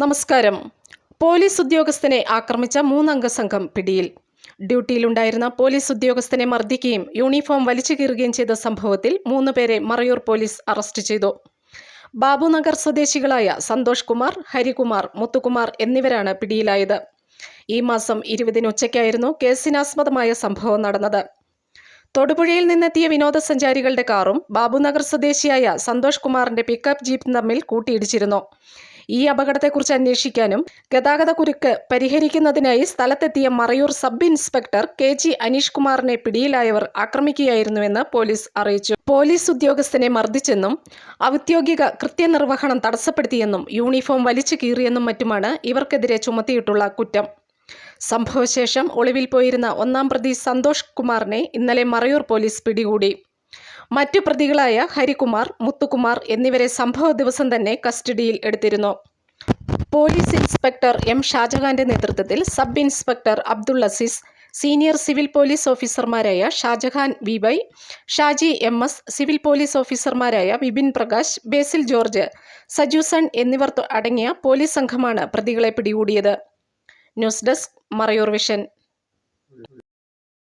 നമസ്കാരം. പോലീസ് ഉദ്യോഗസ്ഥനെ ആക്രമിച്ച 3-അംഗ സംഘം പിടിയിൽ. ഡ്യൂട്ടിയിലുണ്ടായിരുന്ന പോലീസ് ഉദ്യോഗസ്ഥനെ മർദ്ദിക്കുകയും യൂണിഫോം വലിച്ചു കീറുകയും ചെയ്ത സംഭവത്തിൽ 3 പേരെ മറയൂർ പോലീസ് അറസ്റ്റ് ചെയ്തു. ബാബുനഗർ സ്വദേശികളായ സന്തോഷ് കുമാർ, ഹരികുമാർ, മുത്തുകുമാർ എന്നിവരാണ് പിടിയിലായത്. ഈ മാസം 20 ഉച്ചയ്ക്കായിരുന്നു കേസിനാസ്പദമായ സംഭവം നടന്നത്. തൊടുപുഴയിൽ നിന്നെത്തിയ വിനോദസഞ്ചാരികളുടെ കാറും ബാബുനഗർ സ്വദേശിയായ സന്തോഷ് കുമാറിന്റെ പിക്കപ്പ് ജീപ്പും തമ്മിൽ കൂട്ടിയിടിച്ചിരുന്നു. ഈ അപകടത്തെക്കുറിച്ച് അന്വേഷിക്കാനും ഗതാഗതക്കുരുക്ക് പരിഹരിക്കുന്നതിനായി സ്ഥലത്തെത്തിയ Marayur sub inspector KG Aneesh കുമാറിനെ പിടിയിലായവർ ആക്രമിക്കുകയായിരുന്നുവെന്ന് പോലീസ് അറിയിച്ചു. പോലീസ് ഉദ്യോഗസ്ഥനെ മർദ്ദിച്ചെന്നും ഔദ്യോഗിക കൃത്യനിർവഹണം തടസ്സപ്പെടുത്തിയെന്നും യൂണിഫോം വലിച്ചു കീറിയെന്നും മറ്റുമാണ് ഇവർക്കെതിരെ ചുമത്തിയിട്ടുള്ള കുറ്റം. സംഭവശേഷം ഒളിവിൽ പോയിരുന്ന 1-ാം പ്രതി സന്തോഷ് കുമാറിനെ ഇന്നലെ മറയൂർ പോലീസ് പിടികൂടി. മറ്റു പ്രതികളായ ഹരികുമാർ, മുത്തുകുമാർ എന്നിവരെ സംഭവ ദിവസം തന്നെ കസ്റ്റഡിയിൽ എടുത്തിരുന്നു. Police inspector M. ഷാജഹാന്റെ നേതൃത്വത്തിൽ sub inspector Abdul Aziz, senior civil police ഓഫീസർമാരായ Shahjahan VY, Shaji MS, civil police ഓഫീസർമാരായ വിപിൻ പ്രകാശ്, ബേസിൽ ജോർജ്, സജുസൺ എന്നിവർ അടങ്ങിയ പോലീസ് സംഘമാണ് പ്രതികളെ പിടികൂടിയത്. News desk, Marayoor vision.